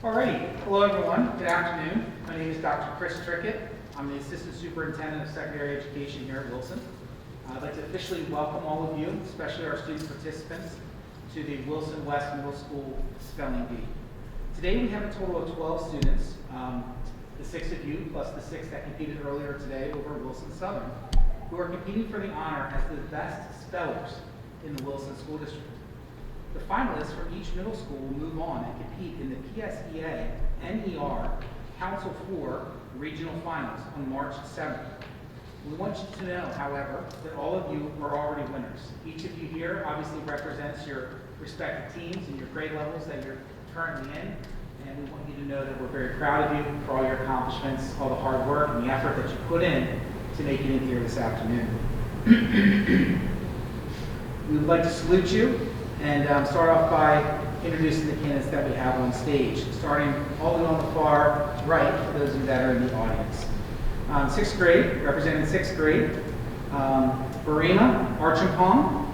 Alrighty, hello everyone, good afternoon. My name is Dr. Chris Trickett. I'm the Assistant Superintendent of Secondary Education here at Wilson. I'd like to officially welcome all of you, especially our student participants, to the Wilson West Middle School Spelling Bee. Today we have a total of 12 students, the 6 of you plus the 6 that competed earlier today over at Wilson Southern, who are competing for the honor as the best spellers in the Wilson School District. The finalists from each middle school will move on and compete in the PSEA NER Council 4 Regional Finals on March 7th. We want you to know, however, that all of you are already winners. Each of you here obviously represents your respective teams and your grade levels that you're currently in, and we want you to know that we're very proud of you for all your accomplishments, all the hard work and the effort that you put in to make it in here this afternoon. We would like to salute you and start off by introducing the candidates that we have on stage, starting all the way on the far right for those of you that are in the audience. 6th grade, representing 6th grade, Barima Archimpong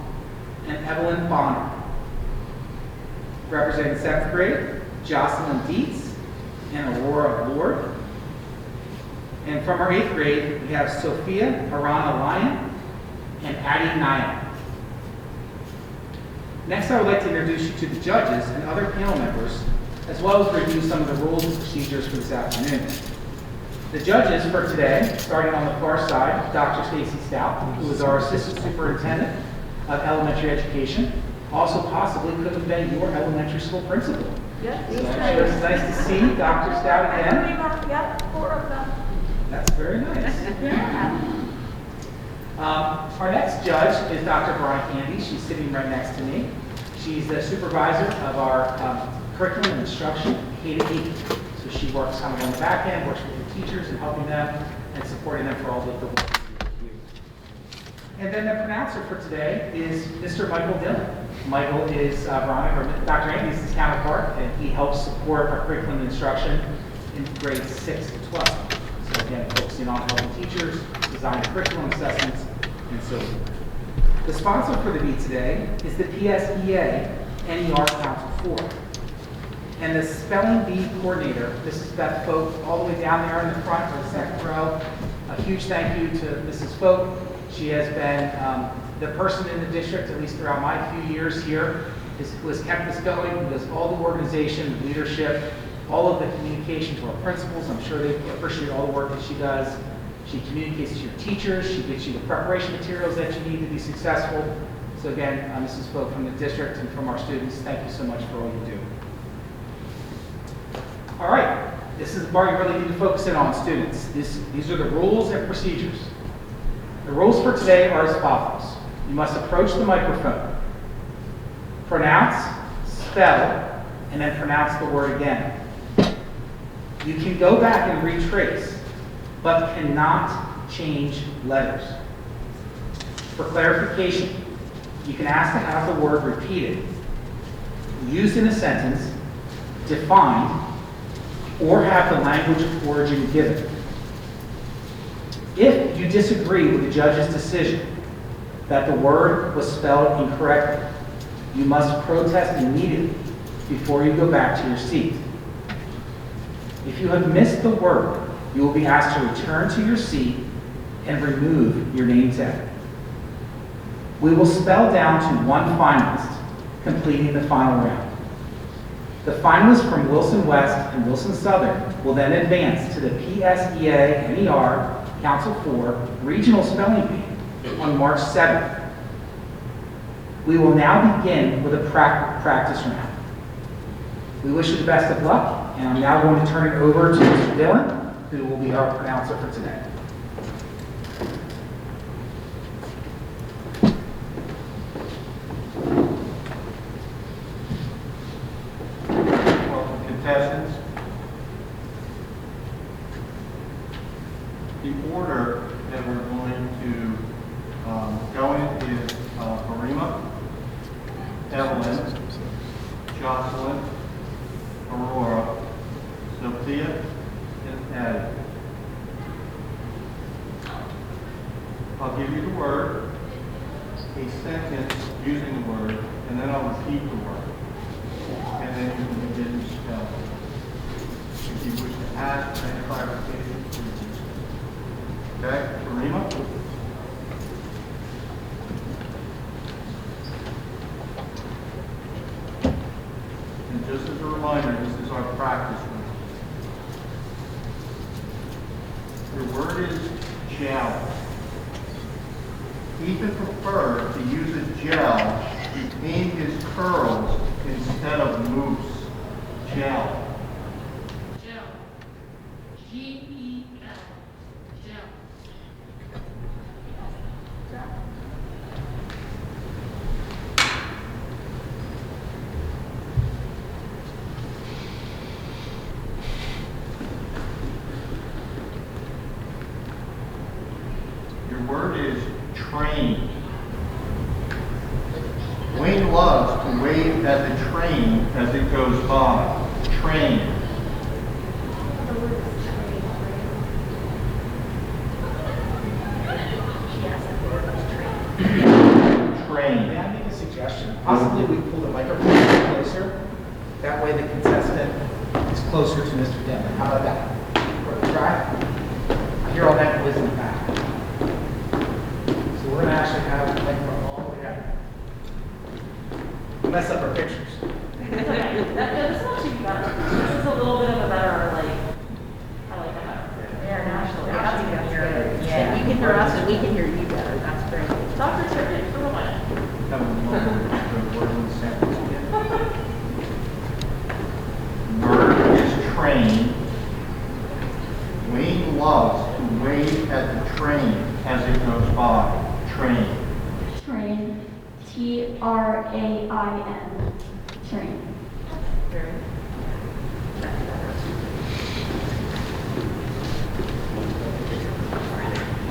and Evelyn Bonner. Representing 7th grade, Jocelyn Dietz and Aurora Lord. And from our 8th grade, we have Sophia Arana Lyon and Addie Naya. Next, I would like to introduce you to the judges and other panel members, as well as review some of the rules and procedures for this afternoon. The judges for today, starting on the far side, Dr. Stacy Stout, who is our Assistant Superintendent of Elementary Education, also possibly could have been your elementary school principal. Yep, So I'm sure it's nice to see Dr. Stout again. Yep, 4 of them. That's very nice. Yeah. Our next judge is Dr. Brian Candy. She's sitting right next to me. She's the supervisor of our curriculum and instruction, K-8. So she works kind of on the back end, works with the teachers and helping them and supporting them for all the work that they do. And then the pronouncer for today is Mr. Michael Dillon. Michael is Dr. Andy's counterpart, and he helps support our curriculum and instruction in grades 6 to 12. So again, focusing on helping teachers, design curriculum assessments, and so forth. The sponsor for the meet today is the PSEA NER Council 4. And the spelling bee coordinator, Mrs. Beth Folk, all the way down there in the front or the second row. A huge thank you to Mrs. Folk. She has been the person in the district, at least throughout my few years here, who has kept this going, who does all the organization, leadership, all of the communication to our principals. I'm sure they appreciate all the work that she does. She communicates to your teachers. She gets you the preparation materials that you need to be successful. So again, Mrs. Folk from the district and from our students, thank you so much for all you do. All right, this is the part you really need to focus in on, students. These are the rules and procedures. The rules for today are as follows. You must approach the microphone, pronounce, spell, and then pronounce the word again. You can go back and retrace, but cannot change letters. For clarification, you can ask to have the word repeated, used in a sentence, defined, or have the language of origin given. If you disagree with the judge's decision that the word was spelled incorrectly, you must protest immediately before you go back to your seat. If you have missed the word, you will be asked to return to your seat and remove your name tag. We will spell down to one finalist, completing the final round. The finalists from Wilson West and Wilson Southern will then advance to the PSEA NER Council 4 Regional Spelling Bee on March 7th. We will now begin with a practice round. We wish you the best of luck, and I'm now going to turn it over to Mr. Dillon, who will be our pronouncer for today. Welcome, contestants. The order that we're going to go in is Barima, Evelyn, Jocelyn, Aurora, Sophia, and Addie. I'll give you the word, a sentence using the word, and then I'll repeat the word. And then you can begin to spell. If you wish to ask for any clarification, please. Okay, Karima? And just as a reminder, this is our practice room. Your word is gel. Ethan preferred to use a gel to paint his curls instead of mousse. Gel. Gel. G-E-L. Gel. Your word is train. Wayne loves to wave at the train as it goes by. Train. The word is train, right? Yes, the word is train. Train. May I make a suggestion? Possibly we pull the microphone closer. That way the contestant is closer to Mr. Denver. How about that? For the try? I hear all that noise in the back. So we're gonna actually have the microphone all the way down. We'll mess up our pictures. It's okay. This is actually better. This is a little bit of a better, like, I like that better. Yeah, naturally. That's good. Yeah, you can hear us and we can hear you better. That's great. Dr. Turkey, for a minute. Have a moment to word in the sentence again. Word is train. Wayne loves to wave at the train as it goes by. Train. Train, Train, train. Very.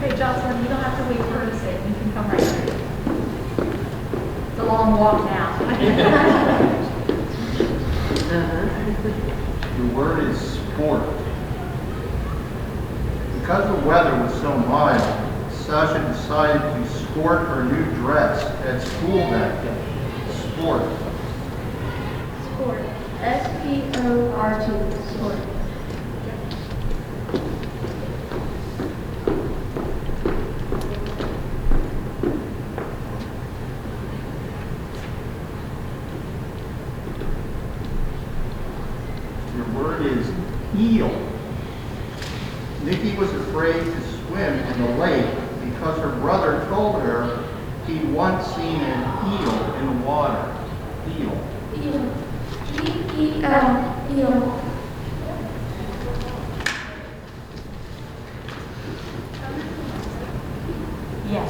Hey, Jocelyn, you don't have to wait for her to say it. You can come right here. It's a long walk now. The word is sport. Because the weather was so mild, Sasha decided to sport her new dress at school that day. Sport. Sport, S-P-O-R-T, sport. Your word is eel. Nikki was afraid to swim in the lake because her brother told her he'd once seen an eel in the water. Eel. Eel, E-E-L, eel. Yes.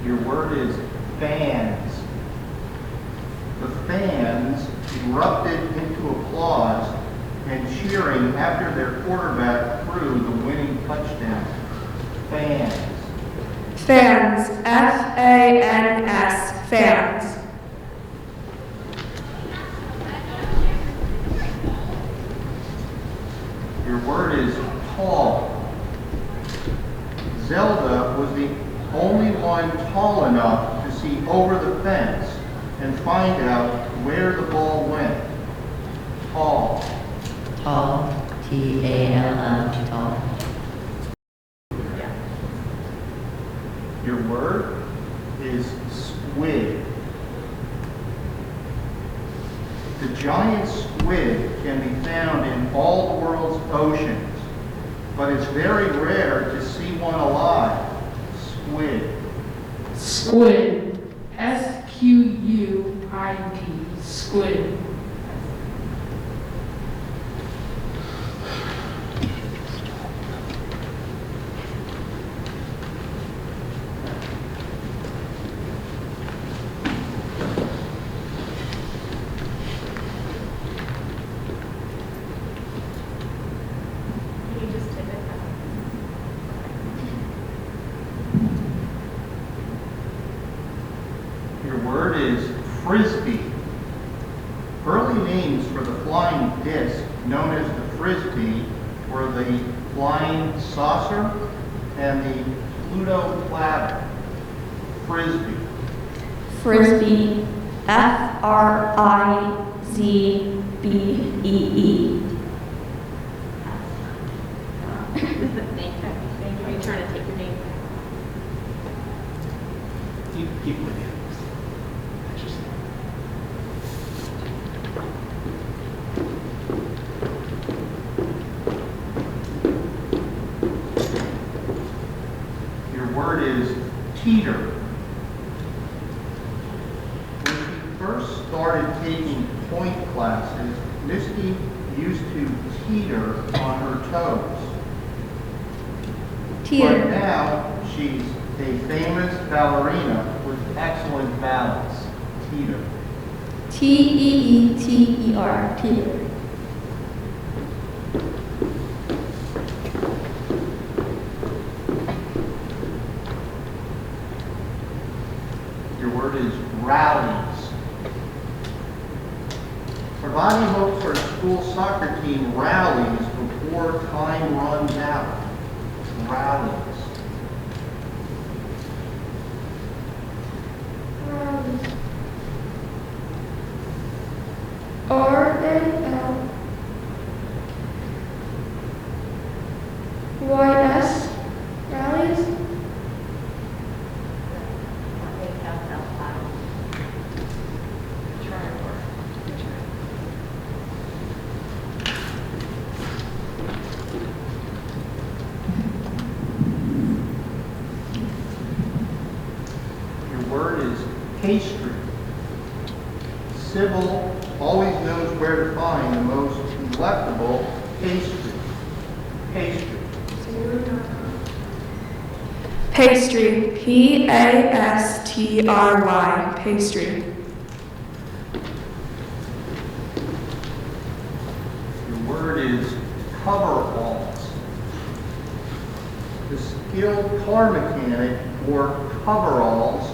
Your word is fans. The fans erupted into applause and cheering after their quarterback threw the winning touchdown. Fans. Fans, F-A-N-S, fans. Your word is tall. Zelda was the only one tall enough to see over the fence and find out where the ball went. Tall. Tall, T-A-L-L, tall. Your word is squid. The giant squid can be found in all the world's oceans, but it's very rare to see one alive. Squid. Squid. S-Q-U-I-D. Squid. Can you just tip it? Your word is frisbee. Early names for the flying disc known as the frisbee were the flying saucer and the Pluto platter. Frisbee. Frisbee, F-R-I-Z-B-E-E. Thank you. Are you trying to take your name? Keep with you. Interesting. Your word is teeter. When she first started taking point classes, Misty used to teeter on her toes. But Teeter. now she's a famous ballerina with excellent balance. Teeter. T-E-E-T-E-R. Teeter. Your word is rallies. Parvati hopes her school soccer team rallies before time runs out. Rallies. R-A-L-Y-S. Rallies. Your word is pastry. Sybil always knows where to find the most delectable pastry. Pastry. Pastry. P-A-S-T-R-Y. Pastry. Your word is coveralls. The skilled car mechanic wore coveralls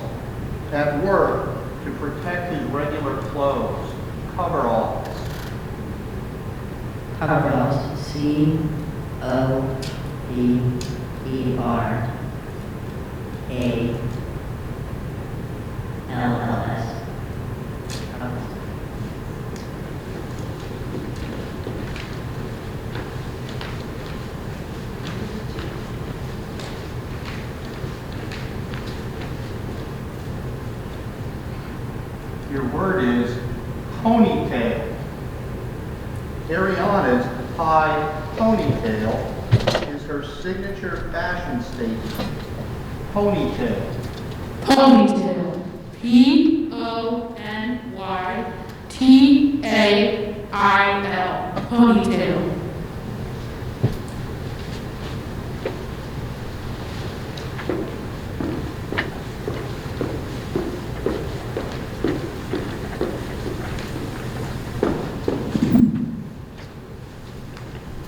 at work to protect his regular clothes. Coveralls. Coveralls. C-O-V-E-R-A-L-L-S. Your word is ponytail. Ariana's high ponytail is her signature fashion statement. Ponytail. Ponytail. P-O-N-Y-T-A-I-L. Ponytail.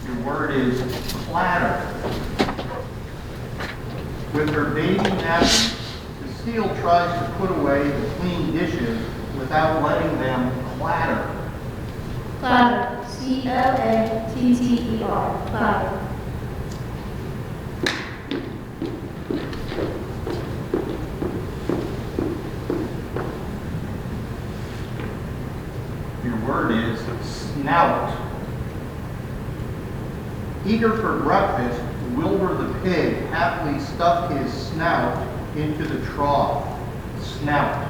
Your word is clatter. With her baby napkin, Cecile tries to put away the clean dishes without letting them clatter. Clatter. C-L-A-T-T-E-R. Clatter. Your word is snout. Eager for breakfast, Wilbur the pig happily stuffed his snout into the trough. Snout.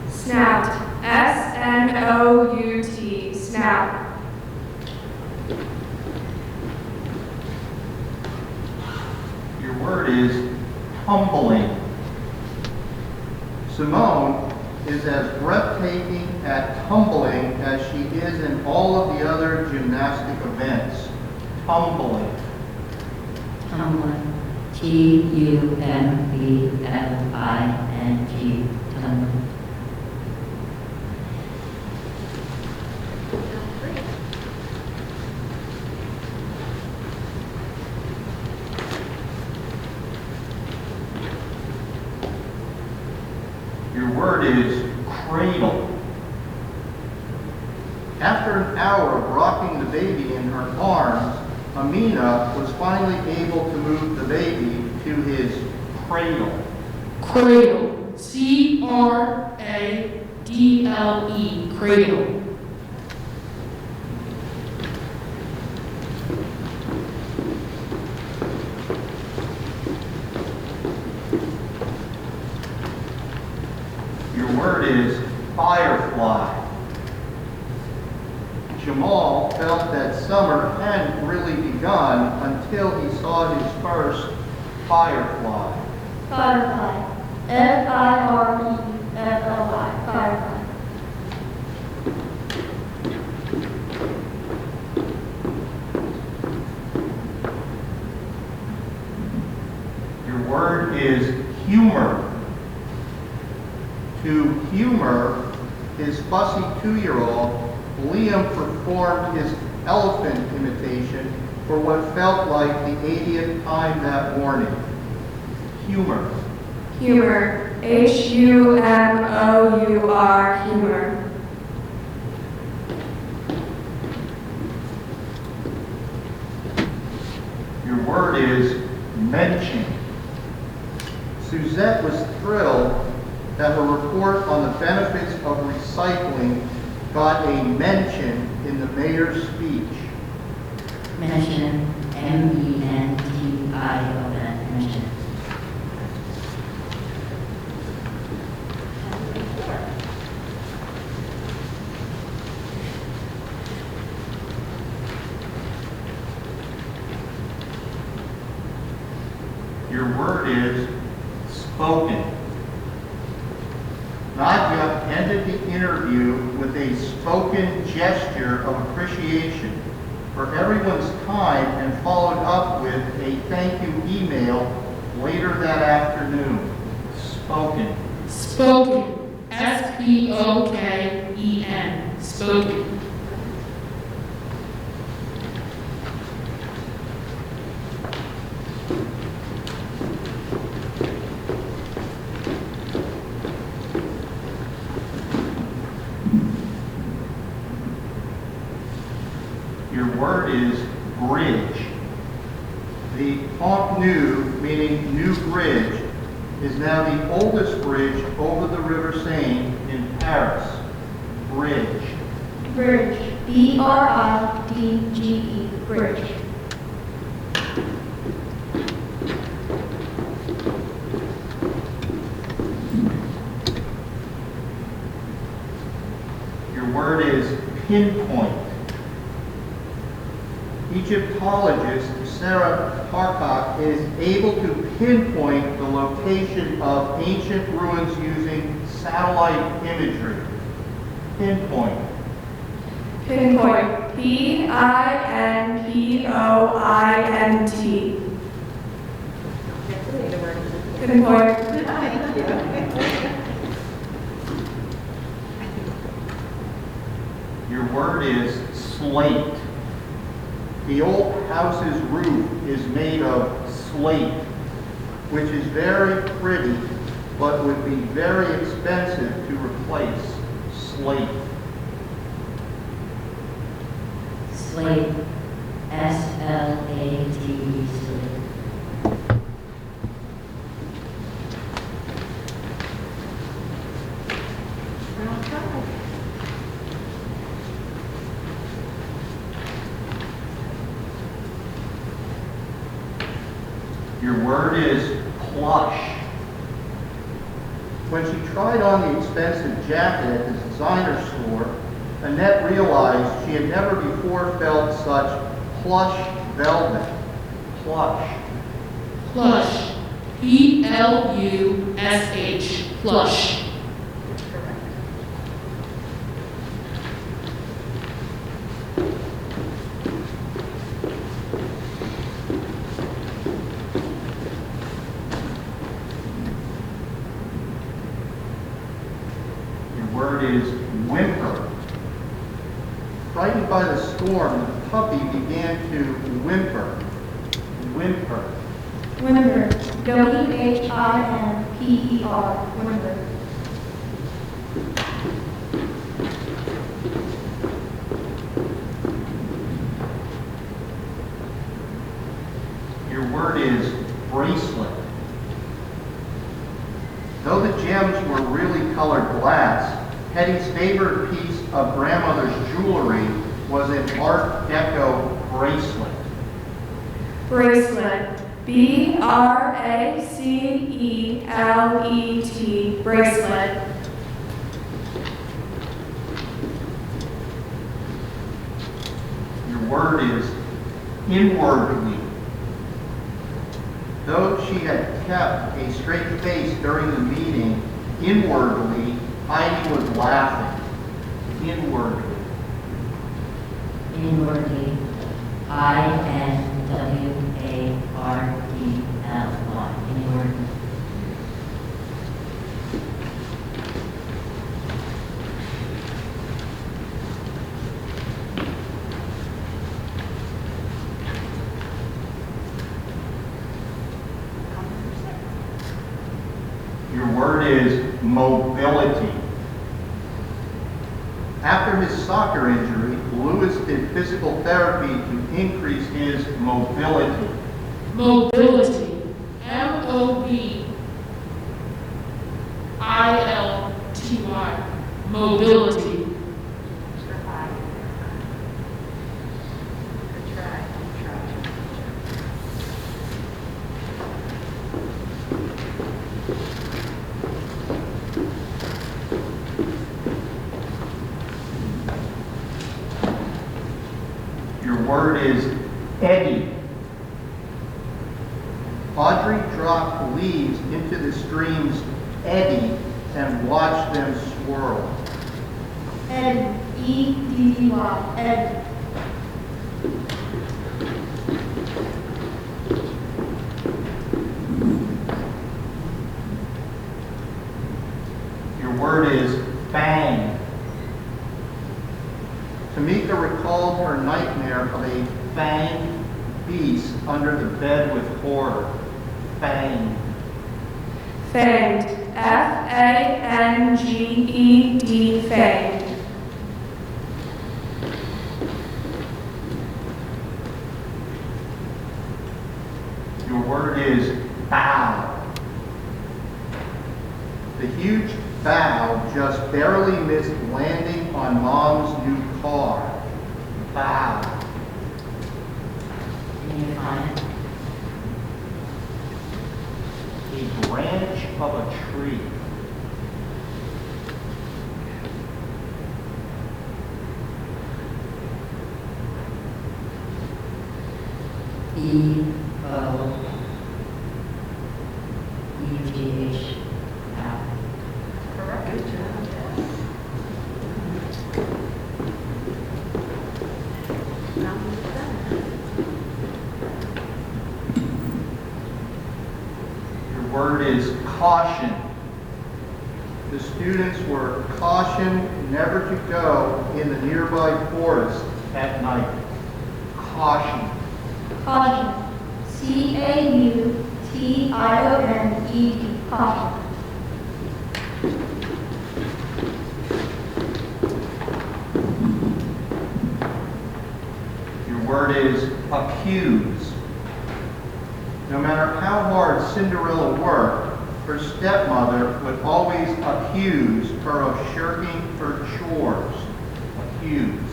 Snout. S-N-O-U-T. Snout. Your word is tumbling. Simone is as breathtaking at tumbling as she is in all of the other gymnastic events. Tumbling. Tumbling. T-U-M-B-L-I-N-G. Tumbling. Your word is cradle. After an hour of rocking the baby in her arms, Amina was finally able to move the baby to his cradle. Cradle. C-R-A-D-L-E, cradle. Your word is firefly. Jamal felt that summer hadn't really begun until he saw his first firefly. Firefly. F-I-R-E-F-L-Y. Firefly. Your word is humor. To humor his fussy 2-year-old, Liam performed his elephant imitation for what felt like the 80th time that morning. Humor. Humor. H-U-M-O-U-R. Humor. Your word is mention. Suzette was thrilled that her report on the benefits of recycling got a mention in the mayor's speech. Mention, M-E-N-T-I-O-N, mention. Your word is spoken. Nadja ended the interview with a spoken gesture of appreciation for everyone's time and followed up with a thank you email later that afternoon. Spoken. Spoken, S-P-O-K-E-N, spoken. Your word is bridge. The Pont Neuf, meaning new bridge, is now the oldest bridge over the River Seine in Paris. Bridge. Bridge. B-R-I-D-G-E. Bridge. Your word is pinpoint. Egyptologist Sarah Parcock is able to pinpoint the location of ancient ruins using satellite imagery. Pinpoint. Pinpoint. P-I-N-P-O-I-N-T. Pinpoint. Your word is slate. The old house's roof is made of slate, which is very pretty, but would be very expensive to replace. Slate. Slate, S-L-A-T-E, slate. Your word is plush. When she tried on the expensive jacket at the designer store, Annette realized she had never before felt such plush velvet. Plush. Plush, P-L-U-S-H, plush. Your word is whimper. Frightened by the storm, the puppy began to whimper. Whimper. Whimper. W-H-I-M-P-E-R. Whimper. Your word is bracelet. Though the gems were really colored glass, Hetty's favorite piece of grandmother's jewelry was an Art Deco bracelet. Bracelet. B-R-A-C-E-L-E-T. Bracelet. Your word is inwardly. Though she had kept a straight face during the meeting, inwardly, Heidi was laughing. Inwardly. Inwardly. I-N-W-A-R-D-L-Y. Inwardly. Your word is mobility. After his soccer injury, Lewis did physical therapy to increase his mobility. Mobility. M-O-B-I-L-T-Y. Mobility. Your word is eddy. Audrey dropped leaves into the stream's eddy and watched them swirl. Ed, E-D-D-Y, Ed. Your word is fang. Tamika recalled her nightmare of a fanged beast under the bed with horror. Fanged. Fanged. F-A-N-G-E-D. Fanged. Your word is bow. The huge bow just barely missed landing on Mom's new car. Bow. Can you find it? A branch of a tree. E-O-E-G-H. Good job. Now we're done. Your word is caution. The students were cautioned never to go in the nearby forest at night. Caution. Caution. C-A-U-T-I-O-N-E-D. Caution. Your word is accuse. No matter how hard Cinderella worked, her stepmother would always accuse her of shirking her chores. Accuse.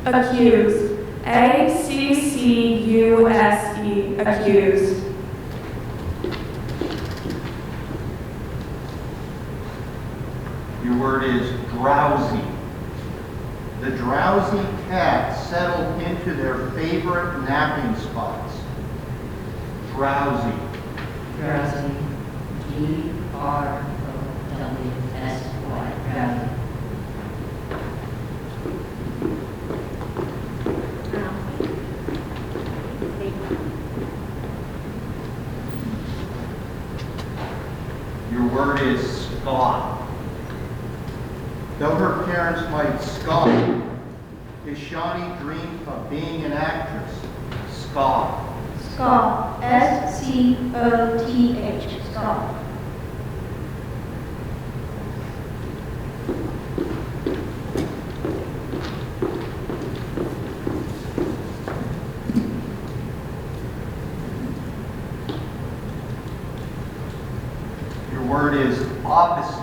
Accuse. A-C-C-U-S-E. Accuse. Your word is drowsy. The drowsy cat settled into their favorite napping spots. Drowsy. Drowsy. D-R-O-W-S-Y. Drowsy. Your word is scoff. Though her parents might scoff, Ishani dreamed of being an actress. Scoff. Scoff. S-C-O-T-H. Scoff. word is opposite.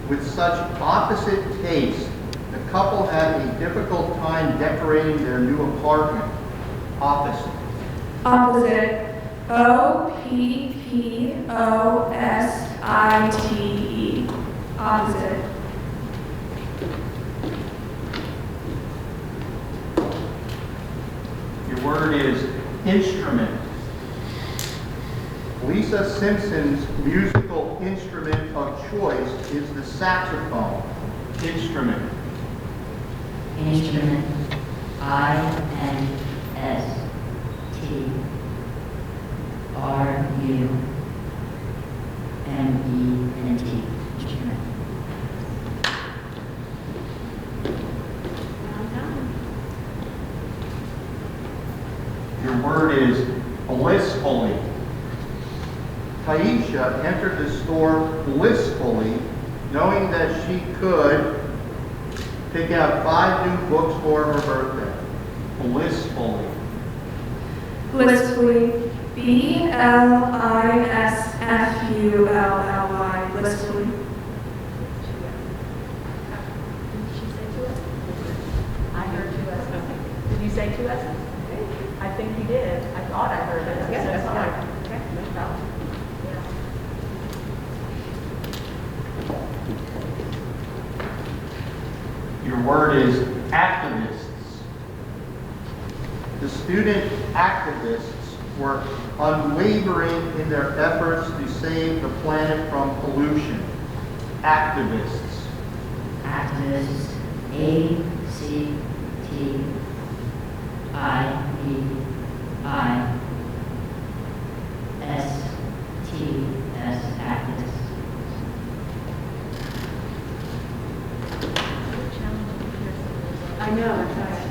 With such opposite tastes, the couple had a difficult time decorating their new apartment. Opposite. Opposite. OPPOSITE. Opposite. Your word is instrument. Lisa Simpson's musical instrument of choice is the saxophone. Instrument. Instrument. INSTRUMENT. Instrument. Your word is blissfully. Taisha entered the store blissfully, knowing that she could pick out 5 new books for her birthday. Blissfully. Blissfully. BLISFULLY. Blissfully. I heard 2 S's. Did you say 2 S's? I think you did. I thought I heard it. Yes, So that's sorry. fine. Okay, no problem. Yeah. Your word is activists. The student activists were unwavering in their efforts to save the planet from pollution. Activists. Activists. ACTIVISTS. Activists. I know, that's right.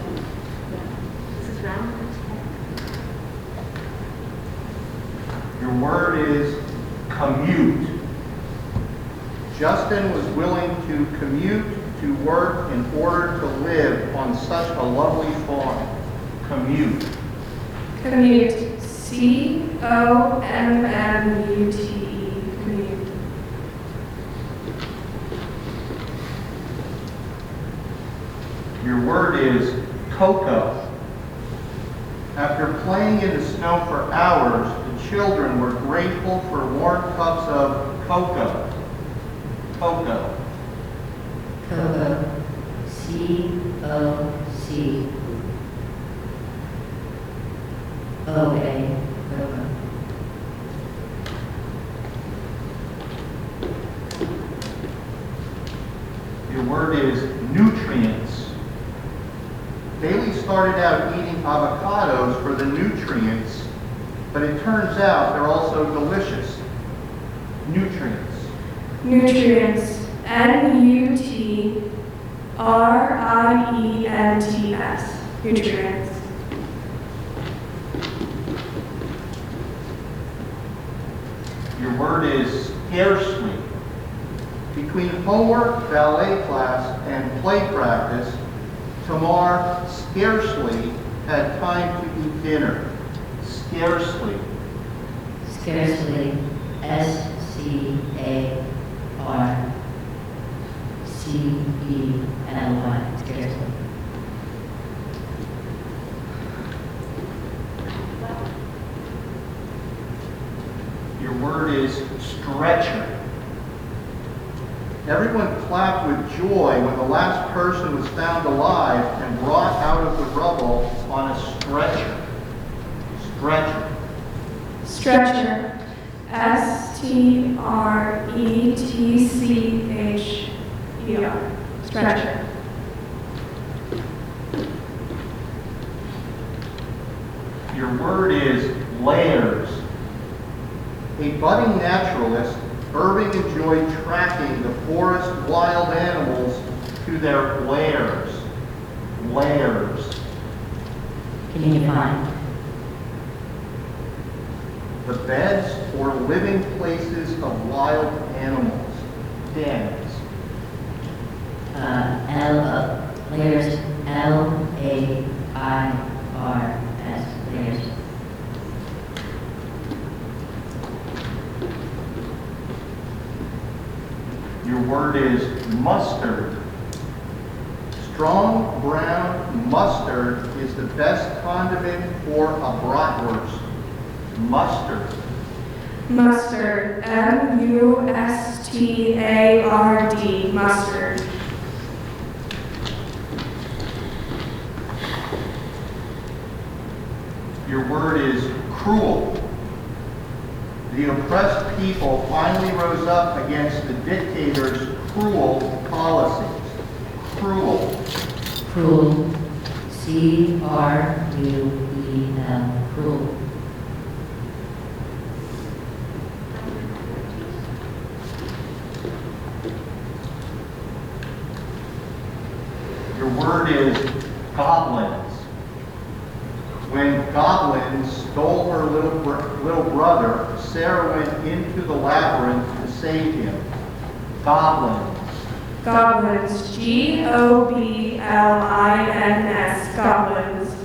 This is round. Your word is commute. Justin was willing to commute to work in order to live on such a lovely farm. Commute. Commute. COMMUTE. Commute. Your word is cocoa. After playing in the snow for hours, the children were grateful for warm cups of cocoa. Cocoa. Cocoa. COCOA. Cocoa. Your word is nutrients. Bailey started out eating avocados for the nutrients, but it turns out they're also delicious. Nutrients. Nutrients. NUTRIENTS. Nutrients. Your word is scarcely. Between homework, ballet class, and play practice, Tamar scarcely had time to eat dinner. Scarcely. Scarcely. SCARCELY. Scarcely. Your word is stretcher. Everyone clapped with joy when the last person was found alive and brought out of the rubble on a stretcher. Stretcher. Stretcher. STRETCHER. Stretcher. Your word is layers. A budding naturalist, Irving enjoyed tracking the forest wild animals to their lairs. Lairs. Can you define? The beds or living places of wild animals. Dens. Layers. LAIRS. Layers. word is mustard. Strong brown mustard is the best condiment for a bratwurst. Mustard. Mustard. M-U-S-T-A-R-D. Mustard. Your word is cruel. The oppressed people finally rose up against the dictator's cruel policies. Cruel. Cruel. C-R-U-E-L. Cruel. Your word is goblins. When goblins stole her little brother, Sarah went into the labyrinth to save him. Goblins. Goblins. G-O-B-L-I-N-S. Goblins.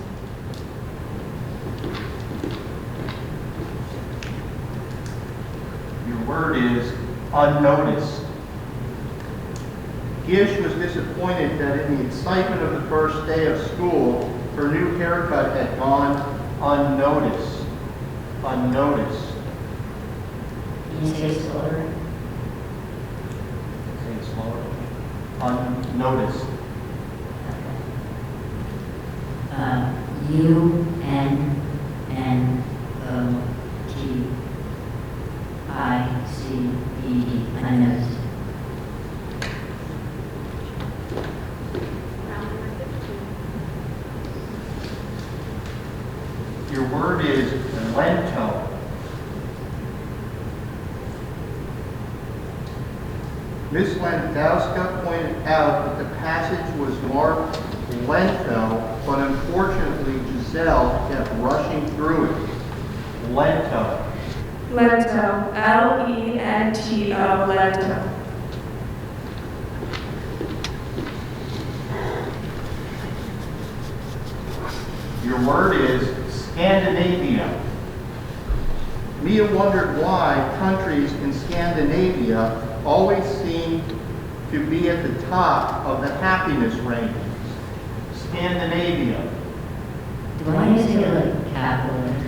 Your word is unnoticed. Gish was disappointed that in the excitement of the first day of school, her new haircut had gone unnoticed. Unnoticed. Can you say it slower? Say it slower. Unnoticed. U-N-N-O-T-I-C-E-D. Unnoticed. Your word is lento. Miss Landowska pointed out that the passage was marked lento, but unfortunately Giselle kept rushing through it. Lento. Lento. L-E-N-T-O. Lento. Your word is Scandinavia. Mia wondered why countries in Scandinavia always seem to be at the top of the happiness rankings. Scandinavia. Do I need to say like capital letters?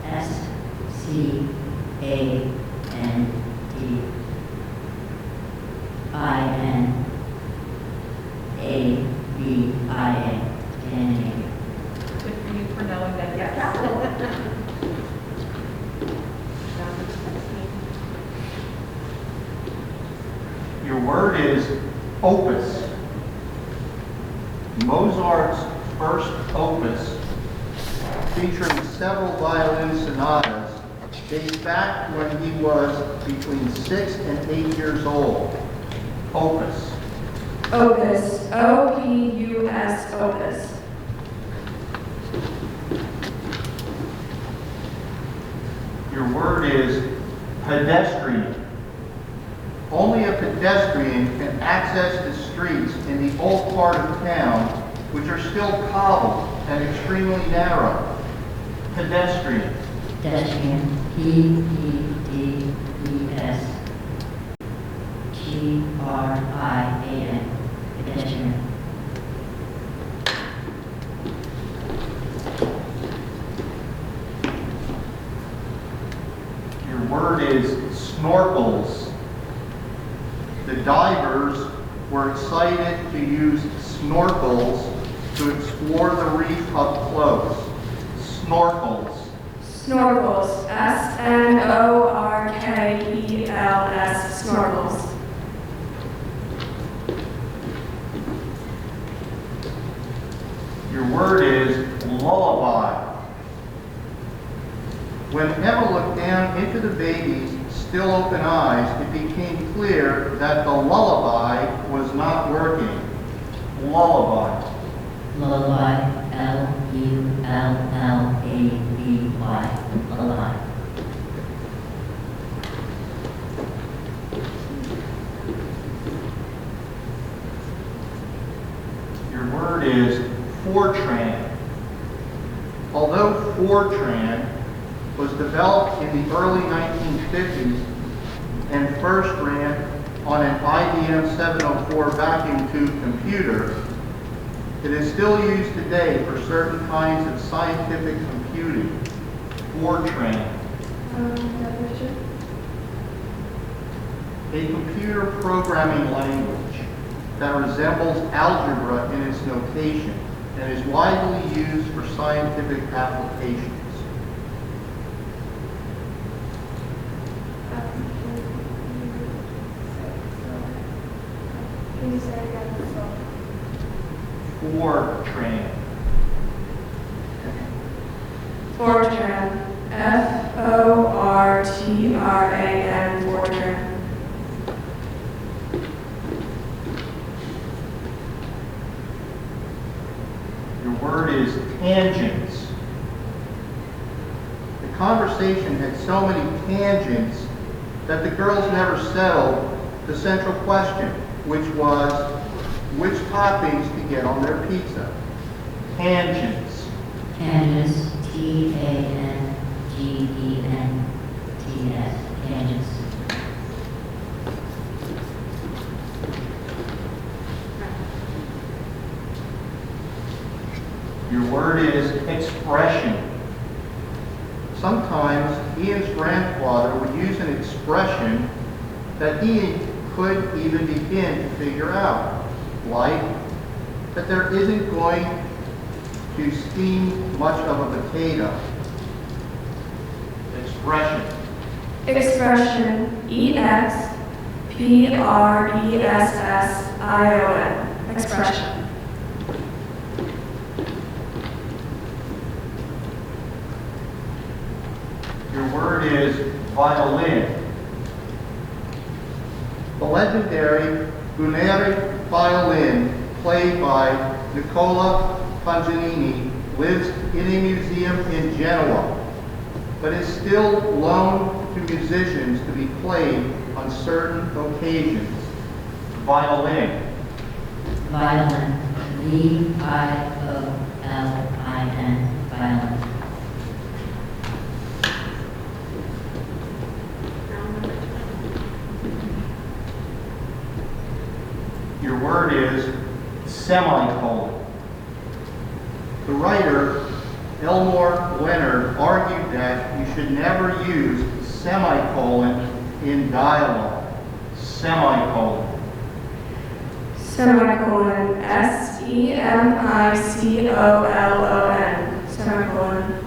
S-C-A-N-D-I-N-A-V-I-A. Scandinavia. Good for you for knowing that, yes. Your word is opus. Mozart's first opus, featuring several violin sonatas, dates back when he was between 6 and 8 years old. Opus. Opus. O-P-U-S. Opus. Your word is pedestrian. Only a pedestrian can access the streets in the old part of town, which are still cobbled and extremely narrow. Pedestrian. Pedestrian. P-E-D-E-S. G-R-I-A-N. Pedestrian. Your word is snorkels. The divers were excited to use snorkels to explore the reef up close. Snorkels. Snorkels. S-N-O-R-K-E-L-S. Snorkels. Your word is lullaby. When Emma looked down into the baby's still open eyes, it became clear that the lullaby was not working. Lullaby. Lullaby. L-U-L-L-A-B-Y. Lullaby. Your word is Fortran. Although Fortran was developed in the early 1950s, and first ran on an IBM 704 vacuum tube computer, it is still used today for certain kinds of scientific computing. Fortran. Definition. A computer programming language that resembles algebra in its notation and is widely used for scientific applications. Can you say again? Fortran. Fortran. Fortran. Fortran. Your word is tangents. The conversation had so many tangents that the girls never settled the central question, which was which toppings to get on their pizza. Tangents. Tangents, T-A-N-G-E-N-T-S, tangents. Your word is expression. Sometimes Ian's grandfather would use an expression that Ian couldn't even begin to figure out, like that there isn't going to steam much of a potato. Expression. Expression. EXPRESSION. Expression. Your word is violin. The legendary Guarneri violin, played by Nicola Paganini, lives in a museum in Genoa, but is still loaned to musicians to be played on certain occasions. Violin. Violin, V-I-O-L-I-N, violin. Your word is semicolon. The writer, Elmore Leonard, argued that you should never use semicolon in dialogue. Semicolon. Semicolon. SEMICOLON. Semicolon.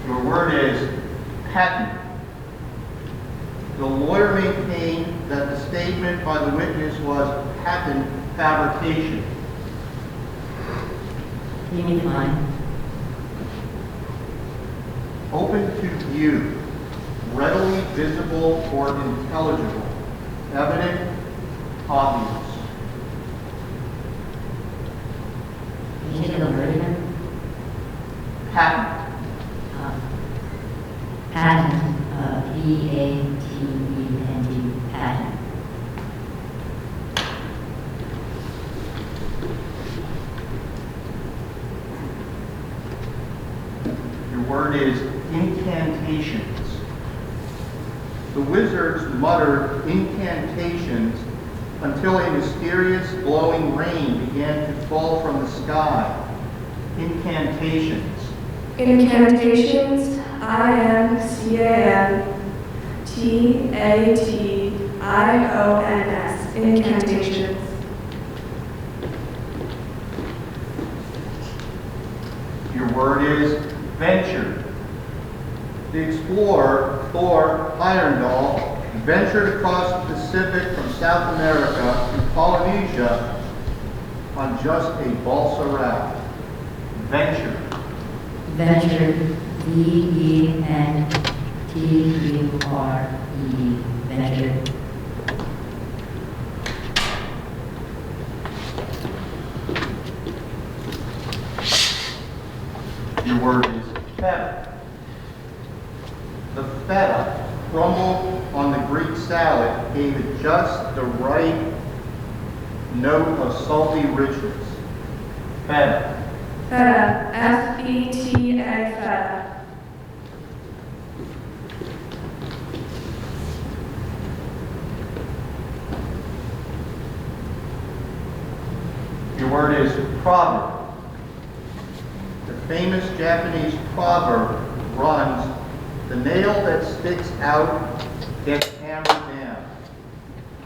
Your word is patent. The lawyer maintained that the statement by the witness was patent fabrication. Give me mine. Open to view, readily visible or intelligible, evident, obvious. Can you say the word again? Patent. Patent, P-A-T-E-N-T, patent. Your word is incantations. The wizards muttered incantations until a mysterious blowing rain began to fall from the sky. Incantations. Incantations. INCANTATIONS. Incantations. Your word is venture. The explorer, Thor Heyerdahl, ventured across the Pacific from South America to Polynesia on just a balsa raft. Venture. Venture, V-E-N-T-U-R-E, venture. Your word is feta. The feta crumbled on the Greek salad gave it just the right note of salty richness. Feta. Feta. F-E-T-A, feta. Your word is proverb. The famous Japanese proverb runs, "The nail that sticks out gets hammered down."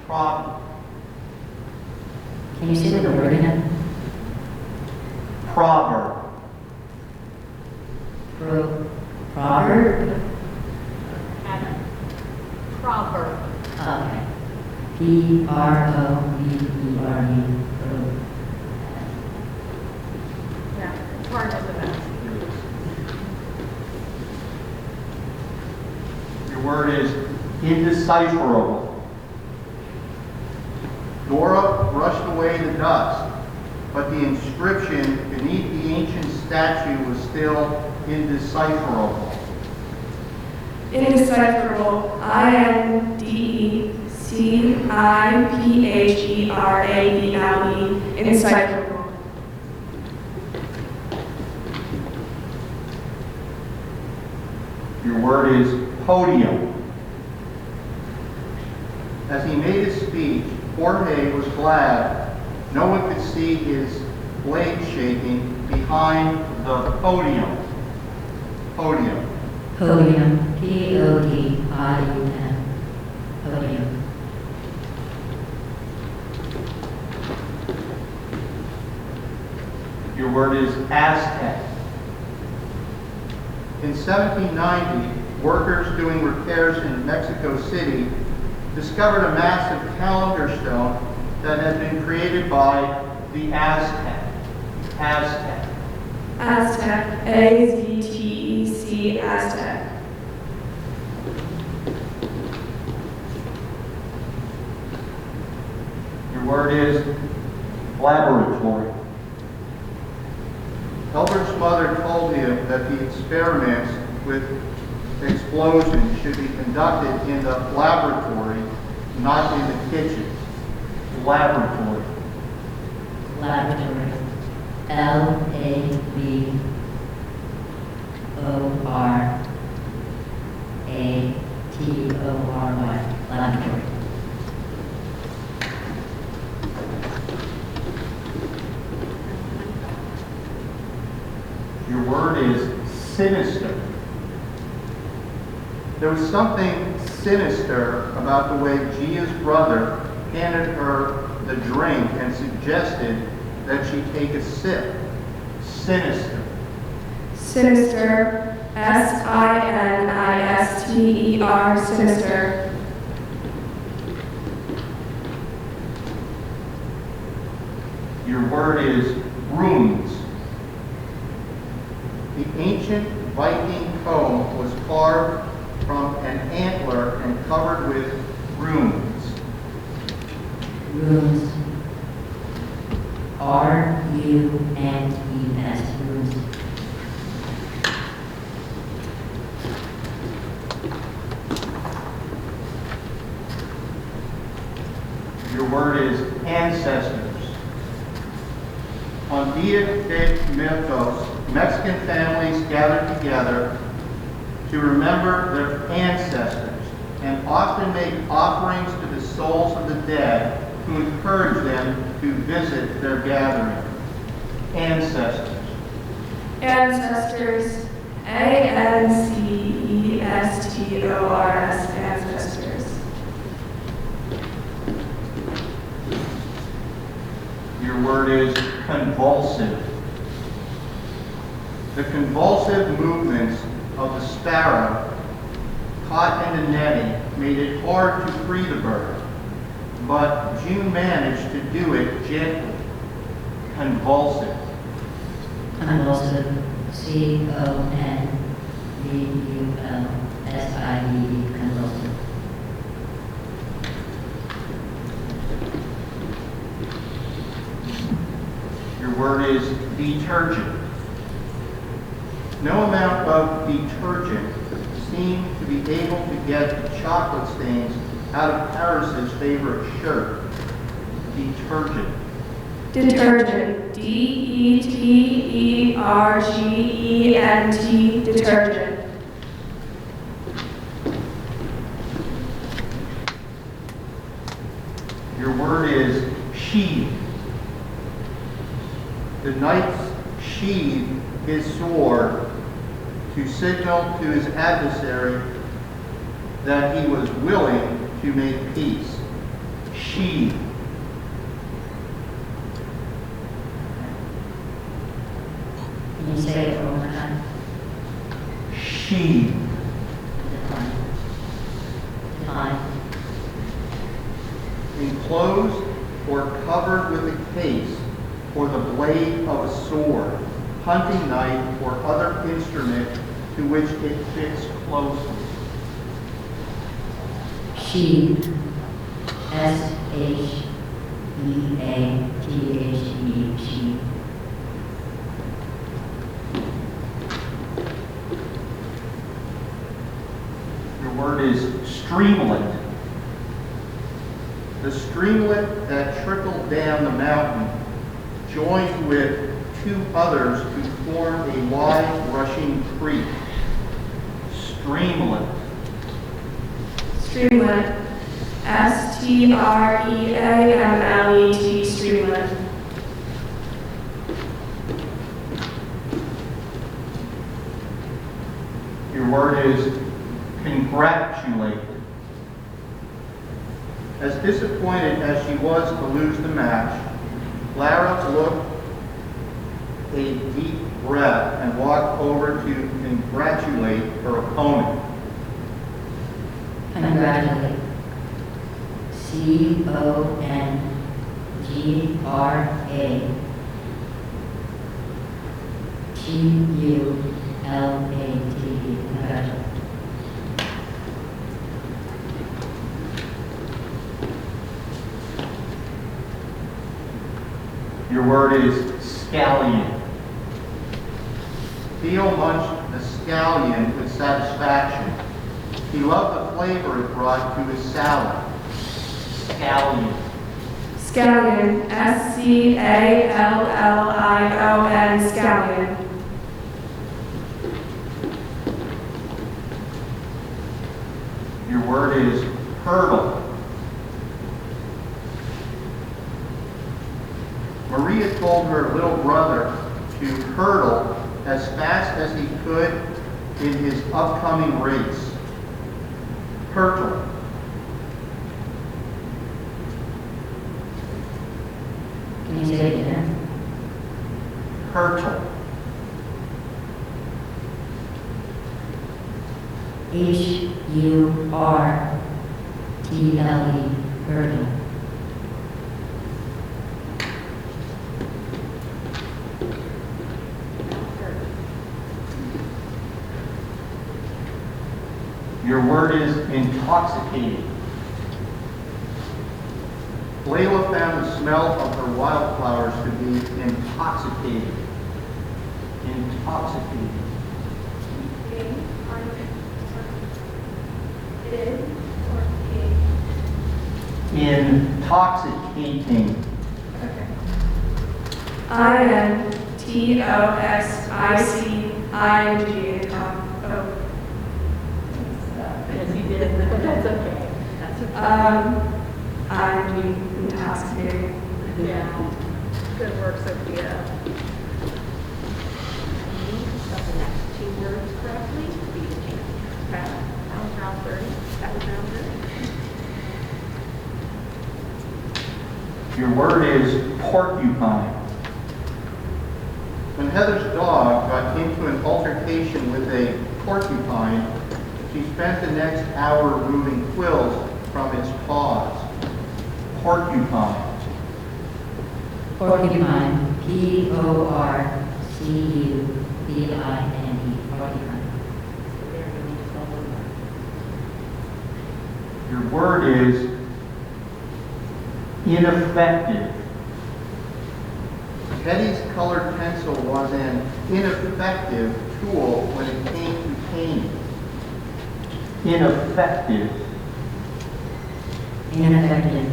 Proverb. Can you say the word again? Proverb. Proverb? Proverb. Okay. P-R-O-V-E-R-B. Yeah, it's hard to pronounce. Your word is indecipherable. Dora brushed away the dust, but the inscription beneath the ancient statue was still indecipherable. Indecipherable. I-N-D-E-C-I-P-H-E-R-A-B-L-E. Indecipherable. Your word is podium. As he made his speech, Jorge was glad no one could see his leg shaking behind the podium. Podium. Podium. P-O-D-I-U-M. Podium. Your word is Aztec. In 1790, workers doing repairs in Mexico City discovered a massive calendar stone that had been created by the Aztec. Aztec. Aztec. A-Z-T-E-C. Aztec. Your word is laboratory. Elbert's mother told him that the experiments with explosions should be conducted in the laboratory, not in the kitchen. Laboratory. Laboratory. L-A-B-O-R-A-T-O-R-Y. Laboratory. Your word is sinister. There was something sinister about the way Gia's brother handed her the drink and suggested that she take a sip. Sinister. Sinister. S-I-N-I-S-T-E-R. Sinister. Your word is runes. The ancient Viking comb was carved from an antler and covered with runes. Runes. R-U-N-E-S. Runes. Your word is ancestors. On Dia de Muertos, Mexican families gather together to remember their ancestors and often make offerings to the souls of the dead to encourage them to visit their gathering. Ancestors. Ancestors. A-N-C-E-S-T-O-R-S. Ancestors. Your word is convulsive. The convulsive movements of the sparrow caught in the netting made it hard to free the bird, but June managed to do it gently. Convulsive. Convulsive. C-O-N-V-U-L-S-I-V-E. Convulsive. Your word is detergent. No amount of detergent seemed to be able to get the chocolate stains out of Paris's favorite shirt. Detergent. Detergent. DETERGENT. Detergent. Your word is sheathe. The knight sheathed his sword to signal to his adversary that he was willing to make peace. Sheathe. Can you say it one more time? Sheathe. Define. Define. Enclosed or covered with a case or the blade of a sword, hunting knife, or other instrument to which it fits closely. Sheathe. SHEATHE. Sheathe. Your word is streamlet. The streamlet that trickled down the mountain joined with two others to form a wide rushing creek. Streamlet. Streamlet. STREAMLET. Streamlet. Your word is congratulate. As disappointed as she was to lose the match, Lara took a deep breath and walked over to congratulate her opponent. Congratulate. CONGRATULATE. Congratulate. Your word is scallion. Theo munched the scallion with satisfaction. He loved the flavor it brought to his salad. Scallion. Scallion. SCALLION. Scallion. Your word is hurdle. Maria told her little brother to hurdle as fast as he could in his upcoming race. Hurtle. Can you say it again? Hurtle. HURTLE. Hurdle. Your word is intoxicating. Layla found the smell of her wildflowers to be intoxicating. Intoxicating. Intoxicating. INTOXICING. Yes, you did, but that's okay. That's okay. I'm intoxicated. Yeah. Good work, Sophia. Spell the next two words correctly. Be the champ. That was round 30. That was round 30. Your word is porcupine. When Heather's dog got into an altercation with a porcupine, she spent the next hour removing quills from its paws. Porcupine. Porcupine. PORCUPINE. Porcupine. Your word is ineffective. Teddy's colored pencil was an ineffective tool when it came to painting. Ineffective. Ineffective.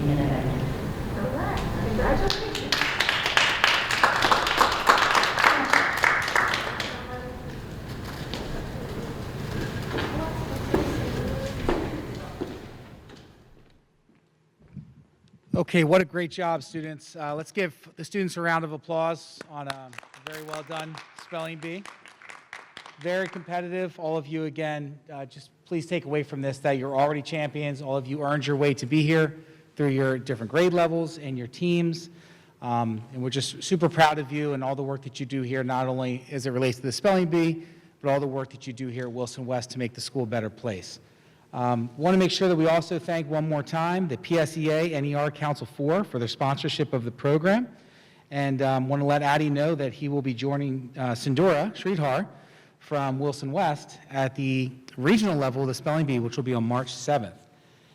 innovative. Congratulations. Okay, what a great job, students. Let's give the students a round of applause on a very well done spelling bee. Very competitive, all of you again. Just please take away from this that you're already champions. All of you earned your way to be here through your different grade levels and your teams. And we're just super proud of you and all the work that you do here, not only as it relates to the spelling bee, but all the work that you do here at Wilson West to make the school a better place. Want to make sure that we also thank one more time the PSEA NER Council 4 for their sponsorship of the program. And want to let Addie know that he will be joining Sindhura Sridhar from Wilson West at the regional level of the spelling bee, which will be on March 7th.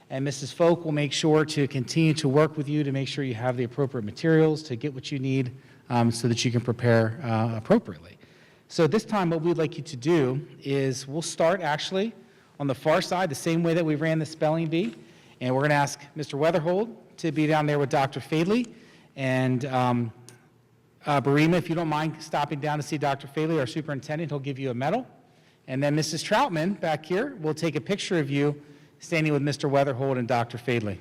And Mrs. Folk will make sure to continue to work with you to make sure you have the appropriate materials to get what you need so that you can prepare appropriately. So this time what we'd like you to do is we'll start actually on the far side, the same way that we ran the spelling bee. And we're going to ask Mr. Weatherhold to be down there with Dr. Fadley. And Barima, if you don't mind stopping down to see Dr. Fadley, our superintendent, he'll give you a medal. And then Mrs. Troutman back here will take a picture of you standing with Mr. Weatherhold and Dr. Fadley.